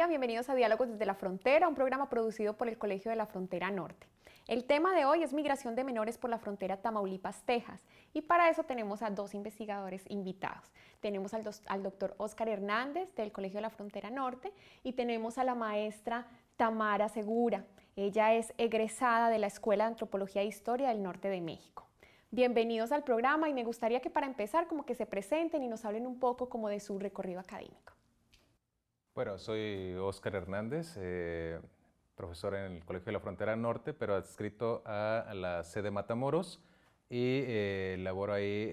bienvenidos a Diálogos desde la Frontera, un programa producido por el Colegio de la Frontera Norte. El tema de hoy es migración de menores por la frontera Tamaulipas-Texas y para eso tenemos a dos investigadores invitados. Tenemos al doctor Óscar Hernández del Colegio de la Frontera Norte y tenemos a la maestra Tamara Segura. Ella es egresada de la Escuela de Antropología e Historia del Norte de México. Bienvenidos al programa y me gustaría que para empezar como que se presenten y nos hablen un poco como de su recorrido académico. Bueno, soy Óscar Hernández, profesor en el Colegio de la Frontera Norte, pero adscrito a la sede Matamoros y laboro ahí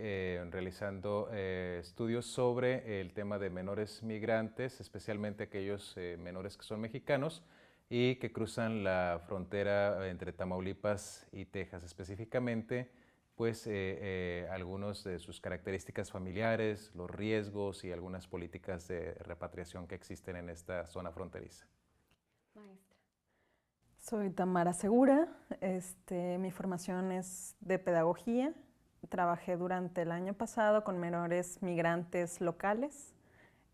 realizando estudios sobre el tema de menores migrantes, especialmente aquellos menores que son mexicanos y que cruzan la frontera entre Tamaulipas y Texas específicamente, pues algunos de sus características familiares, los riesgos y algunas políticas de repatriación que existen en esta zona fronteriza. Maestra. Soy Tamara Segura, mi formación es de pedagogía. Trabajé durante el año pasado con menores migrantes locales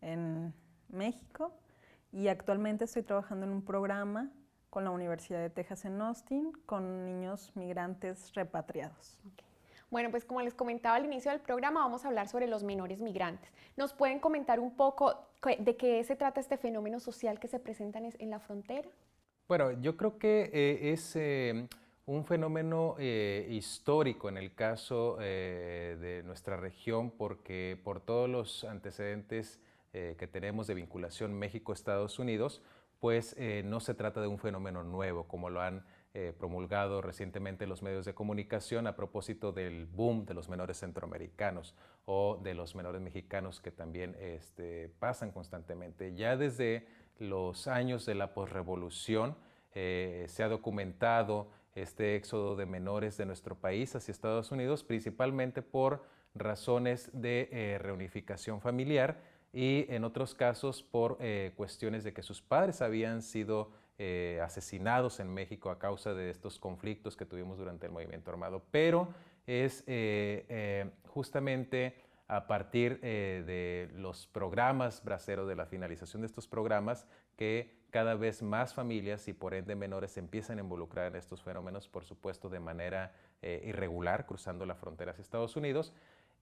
en México y actualmente estoy trabajando en un programa con la Universidad de Texas en Austin con niños migrantes repatriados. Okay. Bueno, pues como les comentaba al inicio del programa, vamos a hablar sobre los menores migrantes. ¿Nos pueden comentar un poco de qué se trata este fenómeno social que se presenta en la frontera? Bueno, yo creo que es un fenómeno histórico en el caso de nuestra región, porque por todos los antecedentes que tenemos de vinculación México-Estados Unidos, pues no se trata de un fenómeno nuevo, como lo han promulgado recientemente los medios de comunicación a propósito del boom de los menores centroamericanos o de los menores mexicanos que también pasan constantemente. Ya desde los años de la posrevolución se ha documentado este éxodo de menores de nuestro país hacia Estados Unidos, principalmente por razones de reunificación familiar y en otros casos por cuestiones de que sus padres habían sido asesinados en México a causa de estos conflictos que tuvimos durante el movimiento armado. Pero es justamente a partir de los programas braceros, de la finalización de estos programas, que cada vez más familias y por ende menores se empiezan a involucrar en estos fenómenos, por supuesto de manera irregular, cruzando la frontera hacia Estados Unidos.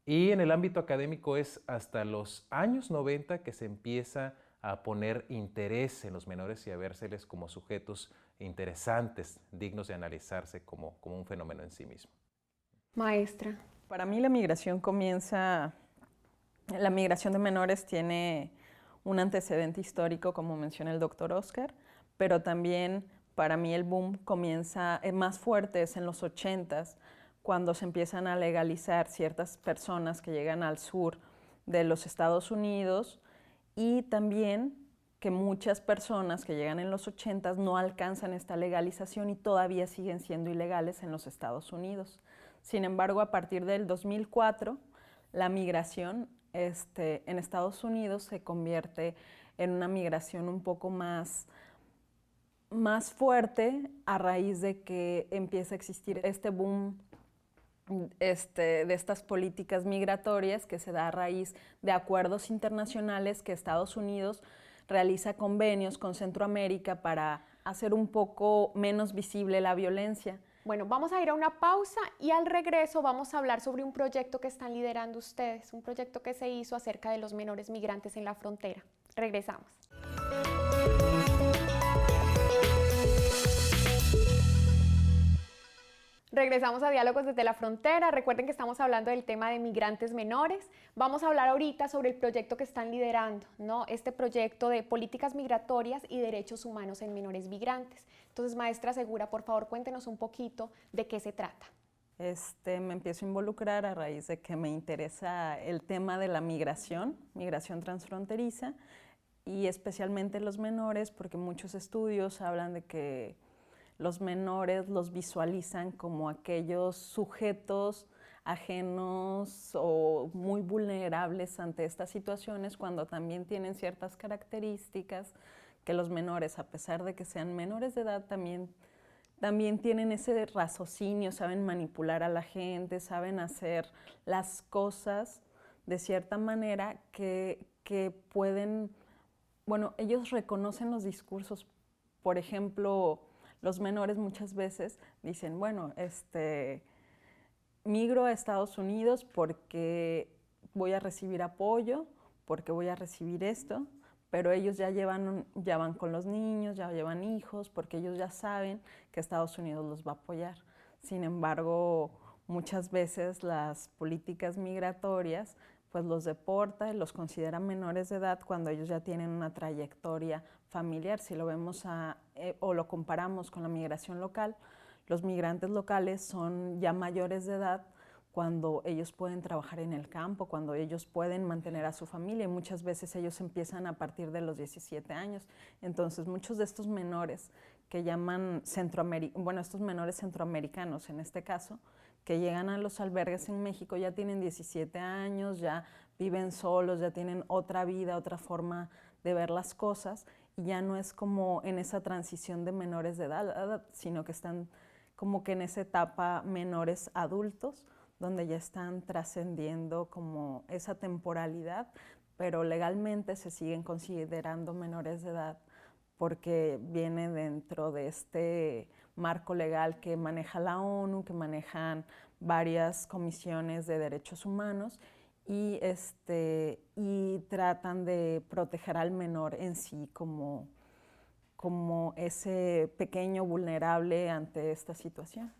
Y en el ámbito académico es hasta los años 90 que se empieza a poner interés en los menores y a vérseles como sujetos interesantes, dignos de analizarse como un fenómeno en sí mismo. Maestra. Para mí la migración de menores tiene un antecedente histórico, como menciona el doctor Óscar, pero también para mí el boom comienza más fuerte es en los 80s, cuando se empiezan a legalizar ciertas personas que llegan al sur de los Estados Unidos y también que muchas personas que llegan en los 80s no alcanzan esta legalización y todavía siguen siendo ilegales en los Estados Unidos. Sin embargo, a partir del 2004, la migración en Estados Unidos se convierte en una migración un poco más fuerte a raíz de que empieza a existir este boom de estas políticas migratorias que se da a raíz de acuerdos internacionales que Estados Unidos realiza convenios con Centroamérica para hacer un poco menos visible la violencia. Bueno, vamos a ir a una pausa y al regreso vamos a hablar sobre un proyecto que están liderando ustedes, un proyecto que se hizo acerca de los menores migrantes en la frontera. Regresamos. Regresamos a Diálogos desde la Frontera. Recuerden que estamos hablando del tema de migrantes menores. Vamos a hablar ahorita sobre el proyecto que están liderando, ¿no? Este proyecto de políticas migratorias y derechos humanos en menores migrantes. Entonces, maestra Segura, por favor, cuéntenos un poquito de qué se trata. Me empiezo a involucrar a raíz de que me interesa el tema de la migración transfronteriza y especialmente los menores, porque muchos estudios hablan de que los menores los visualizan como aquellos sujetos ajenos o muy vulnerables ante estas situaciones, cuando también tienen ciertas características que los menores, a pesar de que sean menores de edad, también tienen ese raciocinio, saben manipular a la gente, saben hacer las cosas de cierta manera que pueden bueno, ellos reconocen los discursos. Por ejemplo, los menores muchas veces dicen, bueno, migro a Estados Unidos porque voy a recibir apoyo, porque voy a recibir esto, pero ellos ya van con los niños, ya llevan hijos, porque ellos ya saben que Estados Unidos los va a apoyar. Sin embargo, muchas veces las políticas migratorias pues los deporta y los considera menores de edad cuando ellos ya tienen una trayectoria familiar. Si lo vemos o lo comparamos con la migración local, los migrantes locales son ya mayores de edad cuando ellos pueden trabajar en el campo, cuando ellos pueden mantener a su familia, y muchas veces ellos empiezan a partir de los 17 años. Entonces, muchos de estos menores que llaman estos menores centroamericanos en este caso, que llegan a los albergues en México, ya tienen 17 años, ya viven solos, ya tienen otra vida, otra forma de ver las cosas, y ya no es como en esa transición de menores de edad, sino que están como que en esa etapa menores adultos, donde ya están trascendiendo como esa temporalidad, pero legalmente se siguen considerando menores de edad porque viene dentro de este marco legal que maneja la ONU, que manejan varias comisiones de derechos humanos y tratan de proteger al menor en sí como ese pequeño vulnerable ante esta situación.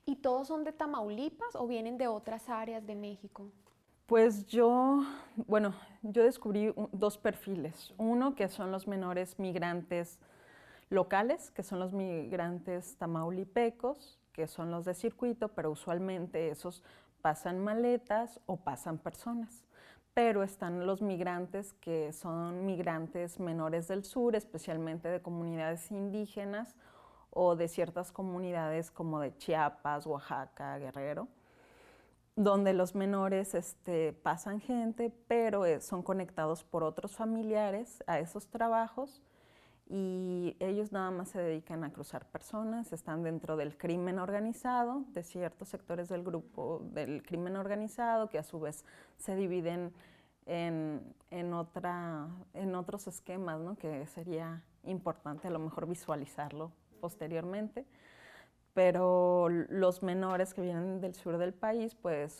¿Y todos son de Tamaulipas o vienen de otras áreas de México? Pues yo descubrí dos perfiles. Uno que son los menores migrantes locales, que son los migrantes tamaulipecos, que son los de circuito, pero usualmente esos pasan maletas o pasan personas. Pero están los migrantes que son migrantes menores del sur, especialmente de comunidades indígenas o de ciertas comunidades como de Chiapas, Oaxaca, Guerrero, donde los menores pasan gente, pero son conectados por otros familiares a esos trabajos y ellos nada más se dedican a cruzar personas, están dentro del crimen organizado, de ciertos sectores del grupo del crimen organizado, que a su vez se dividen en otros esquemas, ¿no? Que sería importante a lo mejor visualizarlo posteriormente. Pero los menores que vienen del sur del país, pues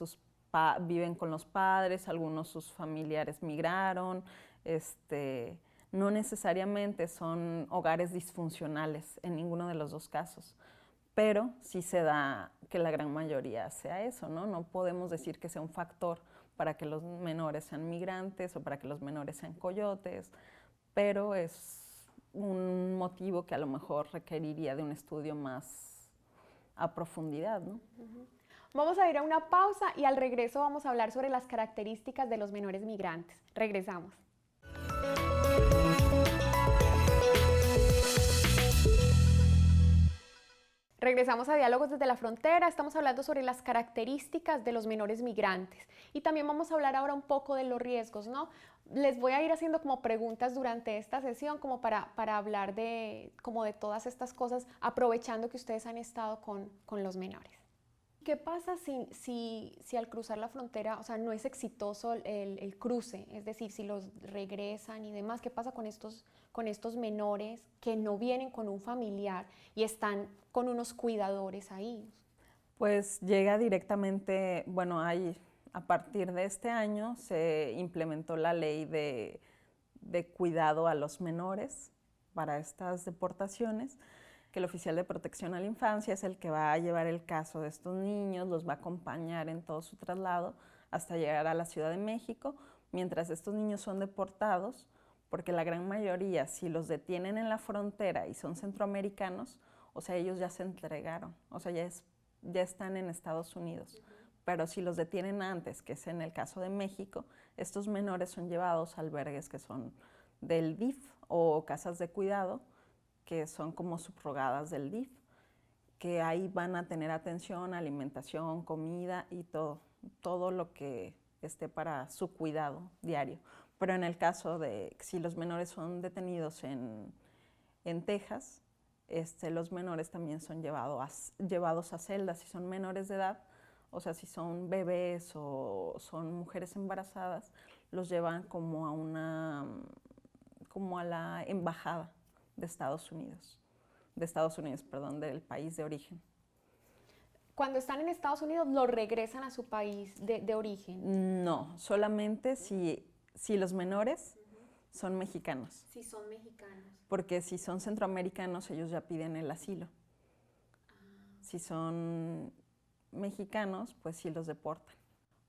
viven con los padres, algunos sus familiares migraron, no necesariamente son hogares disfuncionales en ninguno de los dos casos, pero sí se da que la gran mayoría sea eso, ¿no? No podemos decir que sea un factor para que los menores sean migrantes o para que los menores sean coyotes, pero es un motivo que a lo mejor requeriría de un estudio más a profundidad, ¿no? Vamos a ir a una pausa y al regreso vamos a hablar sobre las características de los menores migrantes. Regresamos. Regresamos a Diálogos desde la Frontera, estamos hablando sobre las características de los menores migrantes y también vamos a hablar ahora un poco de los riesgos, ¿no? Les voy a ir haciendo como preguntas durante esta sesión como para hablar de todas estas cosas, aprovechando que ustedes han estado con los menores. ¿Qué pasa si al cruzar la frontera, o sea, no es exitoso el cruce? Es decir, si los regresan y demás, ¿qué pasa con estos menores que no vienen con un familiar y están con unos cuidadores ahí? Pues llega directamente, a partir de este año se implementó la ley de cuidado a los menores para estas deportaciones, que el oficial de protección a la infancia es el que va a llevar el caso de estos niños, los va a acompañar en todo su traslado hasta llegar a la Ciudad de México, mientras estos niños son deportados, porque la gran mayoría, si los detienen en la frontera y son centroamericanos, o sea, ellos ya se entregaron, o sea, ya están en Estados Unidos. Pero si los detienen antes, que es en el caso de México, estos menores son llevados a albergues que son del DIF o casas de cuidado, que son como subrogadas del DIF, que ahí van a tener atención, alimentación, comida y todo lo que esté para su cuidado diario. Pero en el caso de si los menores son detenidos en Texas, los menores también son llevados a celdas si son menores de edad, o sea, si son bebés o son mujeres embarazadas, los llevan como a una como a la embajada de Estados Unidos, perdón, del país de origen. Cuando están en Estados Unidos, ¿lo regresan a su país de origen? No, solamente si los menores son mexicanos. Si son mexicanos. Porque si son centroamericanos, ellos ya piden el asilo. Si son mexicanos, pues sí los deportan.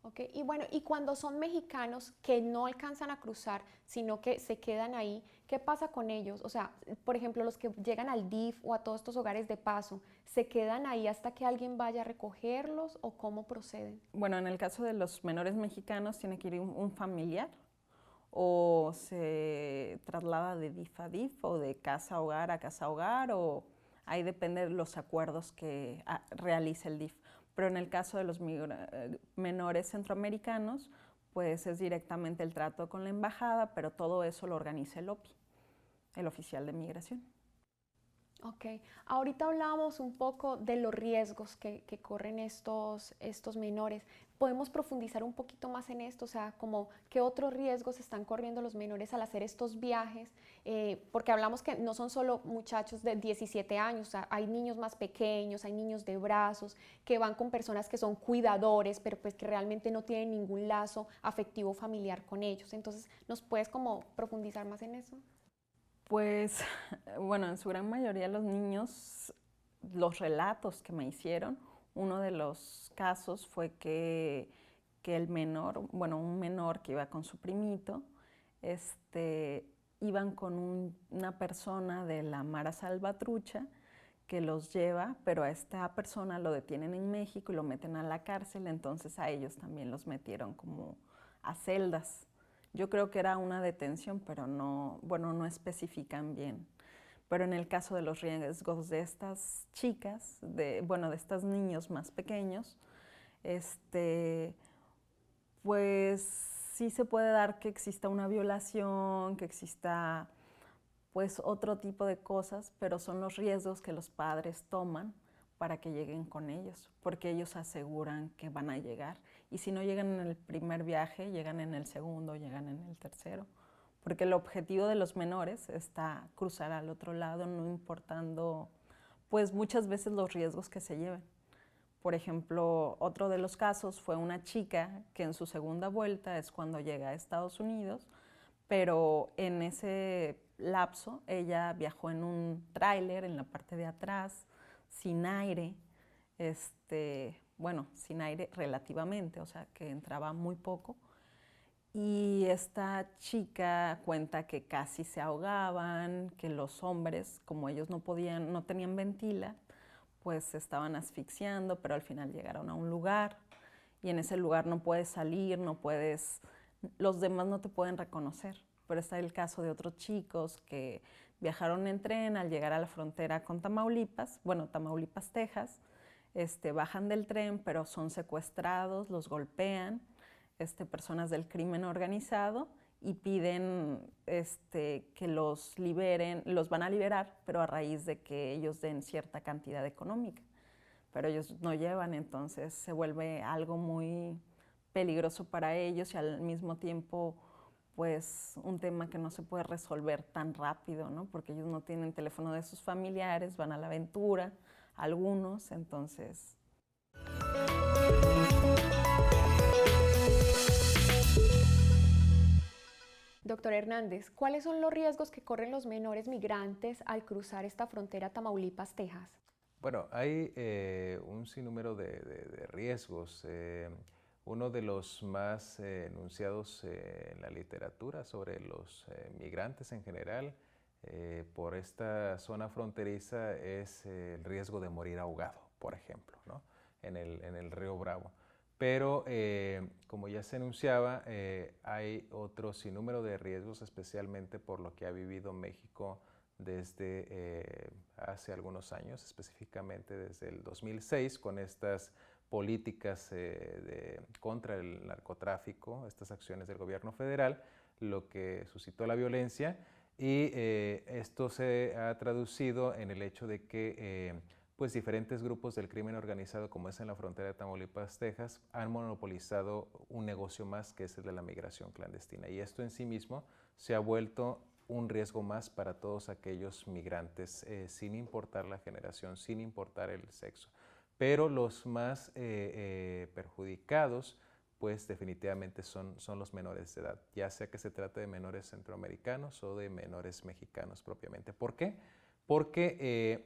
Ok, y bueno, y cuando son mexicanos que no alcanzan a cruzar, sino que se quedan ahí, ¿qué pasa con ellos? O sea, por ejemplo, los que llegan al DIF o a todos estos hogares de paso, ¿se quedan ahí hasta que alguien vaya a recogerlos o cómo proceden? Bueno, en el caso de los menores mexicanos tiene que ir un familiar o se traslada de DIF a DIF o de casa a hogar a casa a hogar, o ahí depende de los acuerdos que realice el DIF. Pero en el caso de los menores centroamericanos, pues es directamente el trato con la embajada, pero todo eso lo organiza el OPI, el oficial de migración. Ok, ahorita hablábamos un poco de los riesgos que corren estos menores. ¿Podemos profundizar un poquito más en esto? O sea, como qué otros riesgos están corriendo los menores al hacer estos viajes, porque hablamos que no son solo muchachos de 17 años, o sea, hay niños más pequeños, hay niños de brazos, que van con personas que son cuidadores, pero pues que realmente no tienen ningún lazo afectivo familiar con ellos. Entonces, ¿nos puedes como profundizar más en eso? Pues, bueno, en su gran mayoría los niños, los relatos que me hicieron, uno de los casos fue que el menor, bueno, un menor que iba con su primito, iban con una persona de la Mara Salvatrucha que los lleva, pero a esta persona lo detienen en México y lo meten a la cárcel, entonces a ellos también los metieron como a celdas. Yo creo que era una detención, pero no, bueno, no especifican bien. Pero en el caso de los riesgos de estas chicas, de estos niños más pequeños, pues sí se puede dar que exista una violación, que exista pues otro tipo de cosas, pero son los riesgos que los padres toman para que lleguen con ellos, porque ellos aseguran que van a llegar. Y si no llegan en el primer viaje, llegan en el segundo, llegan en el tercero. Porque el objetivo de los menores está cruzar al otro lado, no importando, pues muchas veces los riesgos que se lleven. Por ejemplo, otro de los casos fue una chica que en su segunda vuelta es cuando llega a Estados Unidos, pero en ese lapso ella viajó en un tráiler en la parte de atrás, sin aire, sin aire relativamente, o sea que entraba muy poco. Y esta chica cuenta que casi se ahogaban, que los hombres, como ellos no tenían ventila, pues se estaban asfixiando, pero al final llegaron a un lugar y en ese lugar no puedes salir, los demás no te pueden reconocer. Pero está el caso de otros chicos que viajaron en tren al llegar a la frontera con Tamaulipas, Tamaulipas, Texas, bajan del tren, pero son secuestrados, los golpean, personas del crimen organizado y piden que los liberen, los van a liberar, pero a raíz de que ellos den cierta cantidad económica. Pero ellos no llevan, entonces se vuelve algo muy peligroso para ellos y al mismo tiempo pues un tema que no se puede resolver tan rápido, ¿no? Porque ellos no tienen teléfono de sus familiares, van a la aventura, algunos, entonces. Doctor Hernández, ¿cuáles son los riesgos que corren los menores migrantes al cruzar esta frontera Tamaulipas, Texas? Bueno, hay un sinnúmero de riesgos. Uno de los más enunciados en la literatura sobre los migrantes en general por esta zona fronteriza es el riesgo de morir ahogado, por ejemplo, ¿no? en el río Bravo. Pero, como ya se enunciaba, hay otro sinnúmero de riesgos, especialmente por lo que ha vivido México desde hace algunos años, específicamente desde el 2006, con estas políticas contra el narcotráfico, estas acciones del gobierno federal, lo que suscitó la violencia, y esto se ha traducido en el hecho de que pues diferentes grupos del crimen organizado, como es en la frontera de Tamaulipas, Texas, han monopolizado un negocio más, que es el de la migración clandestina. Y esto en sí mismo se ha vuelto un riesgo más para todos aquellos migrantes, sin importar la generación, sin importar el sexo. Pero los más perjudicados, pues definitivamente son los menores de edad, ya sea que se trate de menores centroamericanos o de menores mexicanos propiamente. ¿Por qué? Porque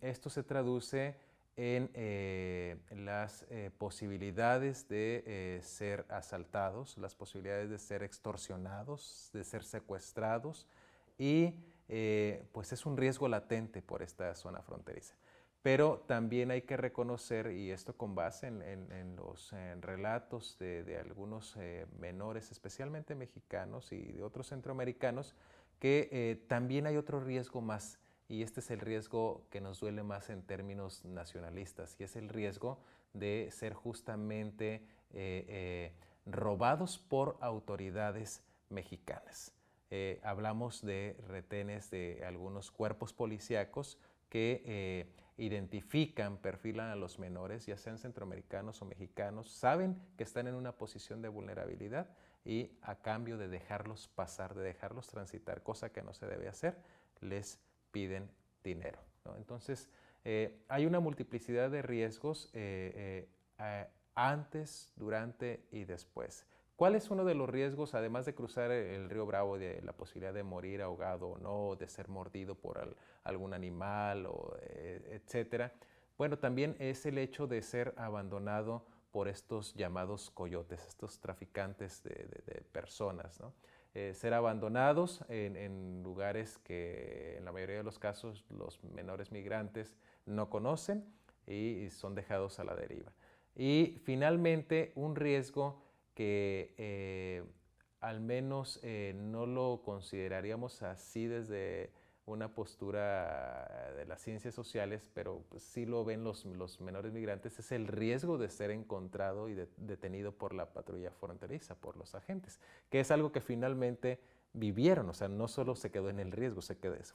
esto se traduce en las posibilidades de ser asaltados, las posibilidades de ser extorsionados, de ser secuestrados y pues es un riesgo latente por esta zona fronteriza. Pero también hay que reconocer, y esto con base en los relatos de algunos menores, especialmente mexicanos y de otros centroamericanos, que también hay otro riesgo más, y este es el riesgo que nos duele más en términos nacionalistas, y es el riesgo de ser justamente robados por autoridades mexicanas. Hablamos de retenes de algunos cuerpos policíacos que identifican, perfilan a los menores, ya sean centroamericanos o mexicanos, saben que están en una posición de vulnerabilidad y a cambio de dejarlos pasar, de dejarlos transitar, cosa que no se debe hacer, les piden dinero, ¿no? Entonces, hay una multiplicidad de riesgos antes, durante y después. ¿Cuál es uno de los riesgos, además de cruzar el río Bravo, de la posibilidad de morir ahogado o no, de ser mordido por algún animal, etcétera? Bueno, también es el hecho de ser abandonado por estos llamados coyotes, estos traficantes de personas, ¿no? Ser abandonados en lugares que en la mayoría de los casos los menores migrantes no conocen y son dejados a la deriva. Y finalmente un riesgo que al menos no lo consideraríamos así desde una postura de las ciencias sociales, pero pues sí lo ven los menores migrantes, es el riesgo de ser encontrado y detenido por la patrulla fronteriza, por los agentes, que es algo que finalmente vivieron, o sea, no solo se quedó en el riesgo,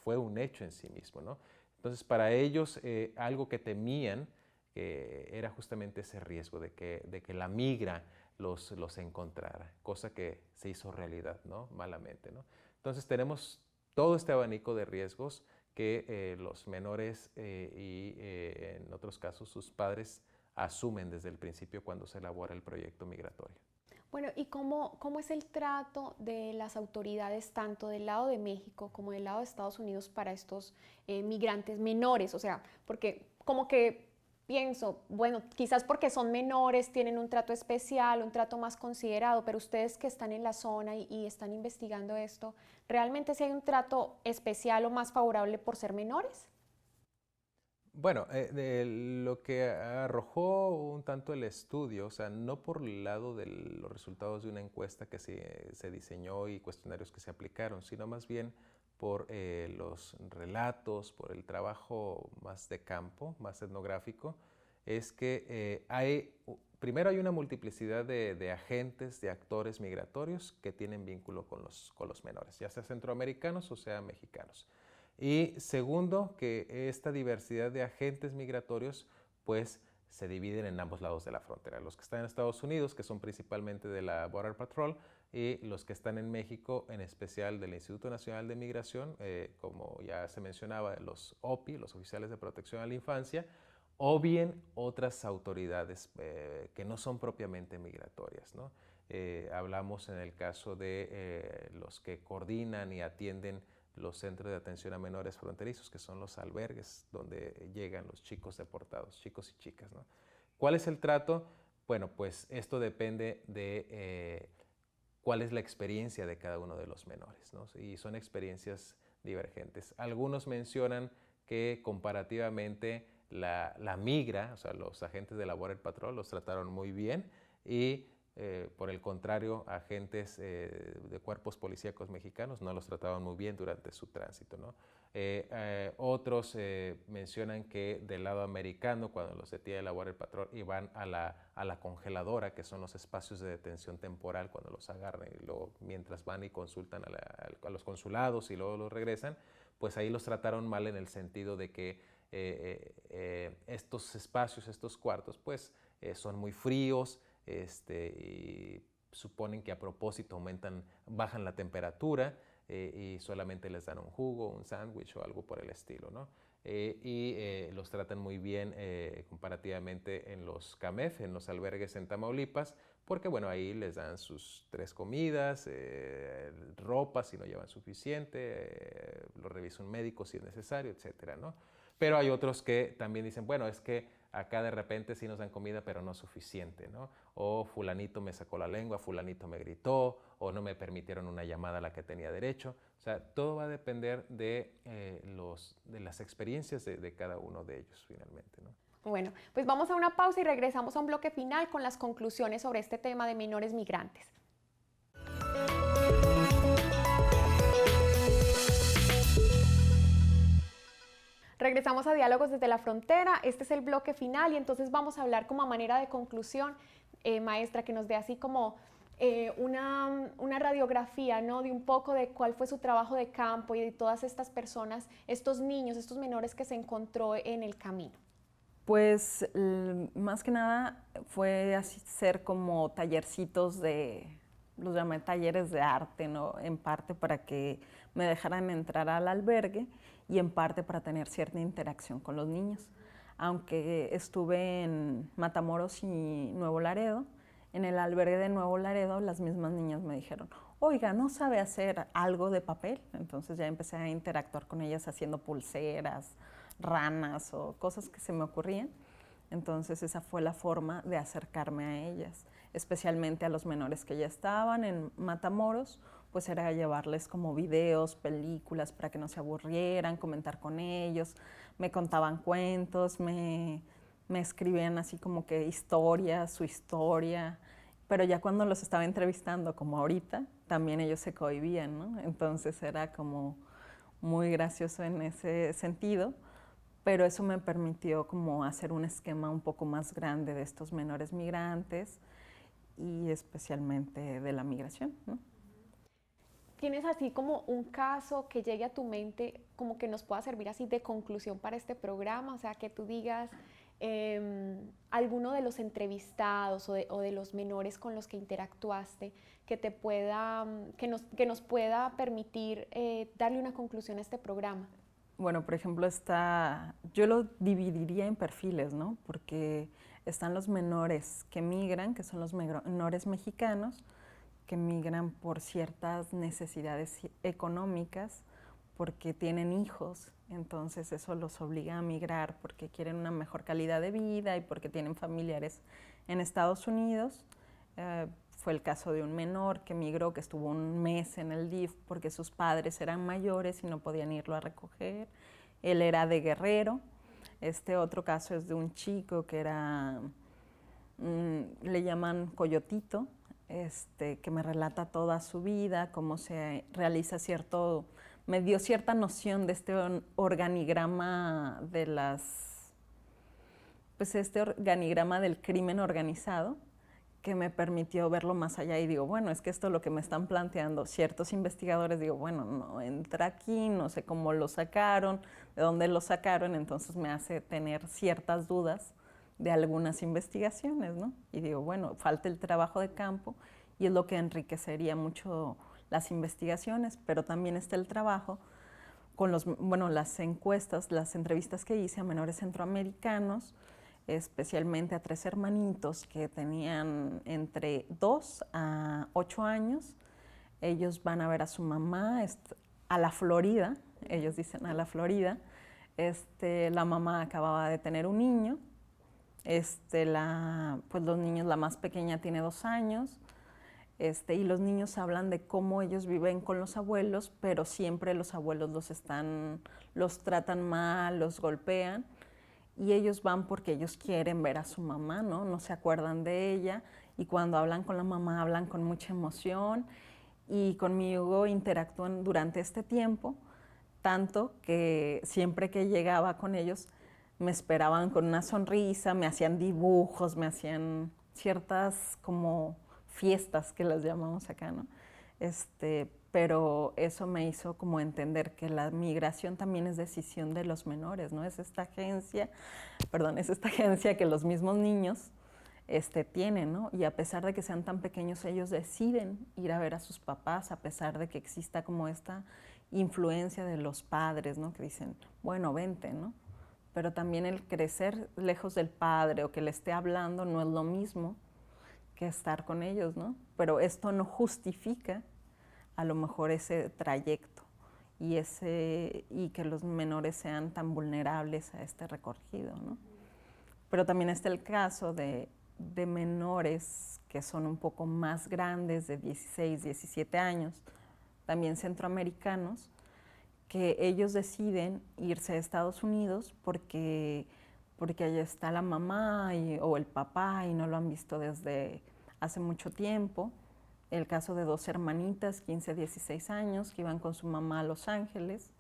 fue un hecho en sí mismo, ¿no? Entonces, para ellos, algo que temían era justamente ese riesgo de que la migra los encontrara, cosa que se hizo realidad, ¿no? Malamente, ¿no? Entonces tenemos todo este abanico de riesgos que los menores y en otros casos sus padres asumen desde el principio cuando se elabora el proyecto migratorio. Bueno, ¿y cómo es el trato de las autoridades tanto del lado de México como del lado de Estados Unidos para estos migrantes menores? O sea, porque como que pienso, bueno, quizás porque son menores tienen un trato especial, un trato más considerado, pero ustedes que están en la zona y están investigando esto, ¿realmente sí hay un trato especial o más favorable por ser menores? Bueno, de lo que arrojó un tanto el estudio, o sea, no por el lado de los resultados de una encuesta que se diseñó y cuestionarios que se aplicaron, sino más bien por los relatos, por el trabajo más de campo, más etnográfico, es que primero hay una multiplicidad de agentes, de actores migratorios que tienen vínculo con los menores, ya sea centroamericanos o sea mexicanos. Y segundo, que esta diversidad de agentes migratorios pues se dividen en ambos lados de la frontera. Los que están en Estados Unidos, que son principalmente de la Border Patrol, y los que están en México, en especial del Instituto Nacional de Migración, como ya se mencionaba, los OPI, los Oficiales de Protección a la Infancia, o bien otras autoridades que no son propiamente migratorias, ¿no? Hablamos en el caso de los que coordinan y atienden los centros de atención a menores fronterizos, que son los albergues donde llegan los chicos deportados, chicos y chicas, ¿no? ¿Cuál es el trato? Bueno, pues esto depende de cuál es la experiencia de cada uno de los menores, ¿no? Y son experiencias divergentes. Algunos mencionan que comparativamente la migra, o sea, los agentes de la Border Patrol los trataron muy bien y por el contrario, agentes de cuerpos policíacos mexicanos no los trataban muy bien durante su tránsito, ¿no? Otros mencionan que del lado americano, cuando los detiene la Border Patrol y van a la congeladora, que son los espacios de detención temporal, cuando los agarran y luego mientras van y consultan a los consulados y luego los regresan, pues ahí los trataron mal en el sentido de que estos espacios, estos cuartos, pues son muy fríos, y suponen que a propósito bajan la temperatura y solamente les dan un jugo, un sándwich o algo por el estilo, ¿no? Los tratan muy bien comparativamente en los CAMEF, en los albergues en Tamaulipas, porque bueno, ahí les dan sus 3 comidas, ropa si no llevan suficiente, lo revisa un médico si es necesario, etcétera, ¿no? Pero hay otros que también dicen, bueno, es que acá de repente sí nos dan comida, pero no suficiente, ¿no? O fulanito me sacó la lengua, fulanito me gritó, o no me permitieron una llamada a la que tenía derecho. O sea, todo va a depender de las experiencias de cada uno de ellos finalmente, ¿no? Bueno, pues vamos a una pausa y regresamos a un bloque final con las conclusiones sobre este tema de menores migrantes. Regresamos a Diálogos desde la Frontera. Este es el bloque final y entonces vamos a hablar como a manera de conclusión, maestra, que nos dé así como una radiografía, ¿no? De un poco de cuál fue su trabajo de campo y de todas estas personas, estos niños, estos menores que se encontró en el camino. Pues más que nada fue hacer como tallercitos los llamé talleres de arte, ¿no? En parte para que me dejaran entrar al albergue y en parte para tener cierta interacción con los niños. Aunque estuve en Matamoros y Nuevo Laredo, en el albergue de Nuevo Laredo las mismas niñas me dijeron, oiga, ¿no sabe hacer algo de papel? Entonces ya empecé a interactuar con ellas haciendo pulseras, ranas o cosas que se me ocurrían. Entonces esa fue la forma de acercarme a ellas, especialmente a los menores que ya estaban en Matamoros, pues era llevarles como videos, películas para que no se aburrieran, comentar con ellos, me contaban cuentos, me escribían así como que historias, su historia, pero ya cuando los estaba entrevistando, como ahorita, también ellos se cohibían, ¿no? Entonces era como muy gracioso en ese sentido, pero eso me permitió como hacer un esquema un poco más grande de estos menores migrantes y especialmente de la migración, ¿no? ¿Tienes así como un caso que llegue a tu mente, como que nos pueda servir así de conclusión para este programa? O sea, que tú digas alguno de los entrevistados o de los menores con los que interactuaste que te pueda, que nos pueda permitir darle una conclusión a este programa. Bueno, por ejemplo, yo lo dividiría en perfiles, ¿no? Porque están los menores que migran, que son los menores mexicanos, que migran por ciertas necesidades económicas, porque tienen hijos, entonces eso los obliga a migrar porque quieren una mejor calidad de vida y porque tienen familiares en Estados Unidos. Fue el caso de un menor que migró, que estuvo un mes en el DIF porque sus padres eran mayores y no podían irlo a recoger. Él era de Guerrero. Este otro caso es de un chico que era, le llaman Coyotito, que me relata toda su vida, cómo se realiza me dio cierta noción de este organigrama este organigrama del crimen organizado, que me permitió verlo más allá y digo, bueno, es que esto es lo que me están planteando ciertos investigadores, digo, bueno, no entra aquí, no sé cómo lo sacaron, de dónde lo sacaron, entonces me hace tener ciertas dudas de algunas investigaciones, ¿no? Y digo, bueno, falta el trabajo de campo y es lo que enriquecería mucho las investigaciones, pero también está el trabajo con las encuestas, las entrevistas que hice a menores centroamericanos, especialmente a 3 hermanitos que tenían entre 2 a 8 años. Ellos van a ver a su mamá a la Florida, ellos dicen a la Florida. La mamá acababa de tener un niño, pues los niños, la más pequeña tiene 2 años, y los niños hablan de cómo ellos viven con los abuelos, pero siempre los abuelos los tratan mal, los golpean, y ellos van porque ellos quieren ver a su mamá, ¿no? No se acuerdan de ella, y cuando hablan con la mamá hablan con mucha emoción, y conmigo interactúan durante este tiempo, tanto que siempre que llegaba con ellos me esperaban con una sonrisa, me hacían dibujos, me hacían ciertas como fiestas que las llamamos acá, ¿no? Pero eso me hizo como entender que la migración también es decisión de los menores, ¿no? Es esta agencia que los mismos niños tienen, ¿no? Y a pesar de que sean tan pequeños, ellos deciden ir a ver a sus papás, a pesar de que exista como esta influencia de los padres, ¿no? Que dicen, bueno, vente, ¿no? Pero también el crecer lejos del padre o que le esté hablando no es lo mismo que estar con ellos, ¿no? Pero esto no justifica a lo mejor ese trayecto y que los menores sean tan vulnerables a este recorrido, ¿no? Pero también está el caso de menores que son un poco más grandes, de 16, 17 años, también centroamericanos, que ellos deciden irse a Estados Unidos porque allá está la mamá o el papá y no lo han visto desde hace mucho tiempo. El caso de dos hermanitas, 15, 16 años, que iban con su mamá a Los Ángeles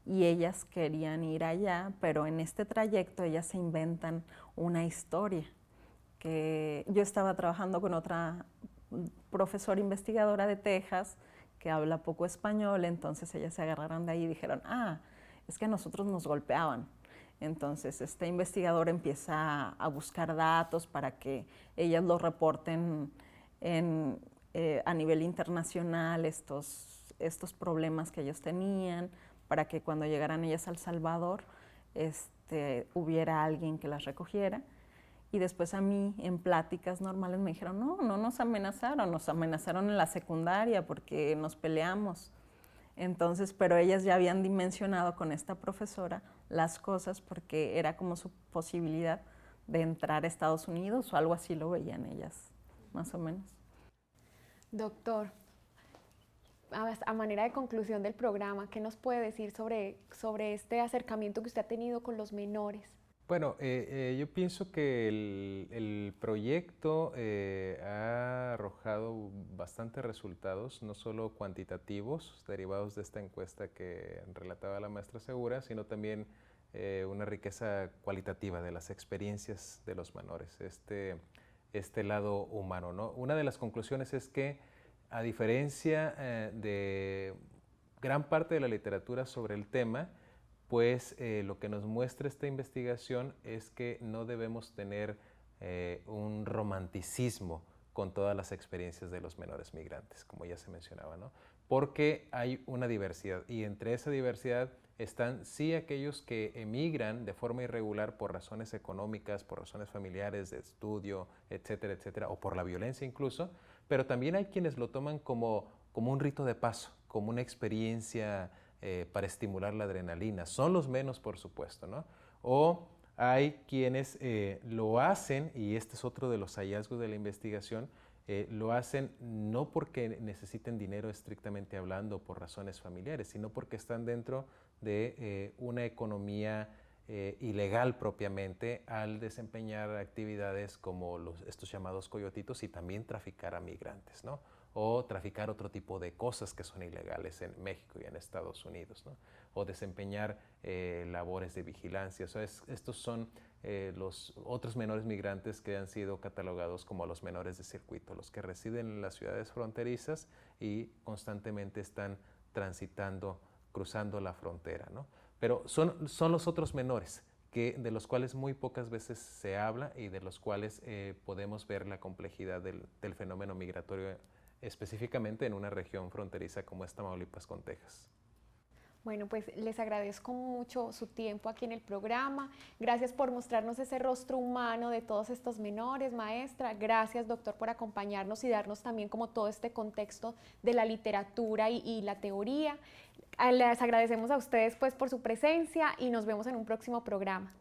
y ellas querían ir allá, pero en este trayecto ellas se inventan una historia. Que yo estaba trabajando con otra profesora investigadora de Texas que habla poco español, entonces ellas se agarraron de ahí y dijeron, es que a nosotros nos golpeaban. Entonces este investigador empieza a buscar datos para que ellas lo reporten a nivel internacional, estos problemas que ellos tenían, para que cuando llegaran ellas a El Salvador hubiera alguien que las recogiera. Y después a mí, en pláticas normales, me dijeron, no nos amenazaron en la secundaria porque nos peleamos. Entonces, pero ellas ya habían dimensionado con esta profesora las cosas porque era como su posibilidad de entrar a Estados Unidos o algo así lo veían ellas, más o menos. Doctor, a manera de conclusión del programa, ¿qué nos puede decir sobre este acercamiento que usted ha tenido con los menores? Bueno, yo pienso que el proyecto ha arrojado bastantes resultados, no solo cuantitativos, derivados de esta encuesta que relataba la maestra Segura, sino también una riqueza cualitativa de las experiencias de los menores, este lado humano, ¿no? Una de las conclusiones es que, a diferencia de gran parte de la literatura sobre el tema, pues lo que nos muestra esta investigación es que no debemos tener un romanticismo con todas las experiencias de los menores migrantes, como ya se mencionaba, ¿no? Porque hay una diversidad y entre esa diversidad están sí aquellos que emigran de forma irregular por razones económicas, por razones familiares, de estudio, etcétera, etcétera, o por la violencia incluso, pero también hay quienes lo toman como un rito de paso, como una experiencia para estimular la adrenalina. Son los menos, por supuesto, ¿no? O hay quienes lo hacen, y este es otro de los hallazgos de la investigación, lo hacen no porque necesiten dinero estrictamente hablando por razones familiares, sino porque están dentro de una economía ilegal propiamente al desempeñar actividades como estos llamados coyotitos y también traficar a migrantes, ¿no? O traficar otro tipo de cosas que son ilegales en México y en Estados Unidos, ¿no? O desempeñar labores de vigilancia. O sea, estos son los otros menores migrantes que han sido catalogados como los menores de circuito, los que residen en las ciudades fronterizas y constantemente están transitando, cruzando la frontera, ¿no? Pero son los otros menores de los cuales muy pocas veces se habla y de los cuales podemos ver la complejidad del fenómeno migratorio específicamente en una región fronteriza como es Tamaulipas con Texas. Bueno, pues les agradezco mucho su tiempo aquí en el programa. Gracias por mostrarnos ese rostro humano de todos estos menores, maestra. Gracias, doctor, por acompañarnos y darnos también como todo este contexto de la literatura y la teoría. Les agradecemos a ustedes pues por su presencia y nos vemos en un próximo programa.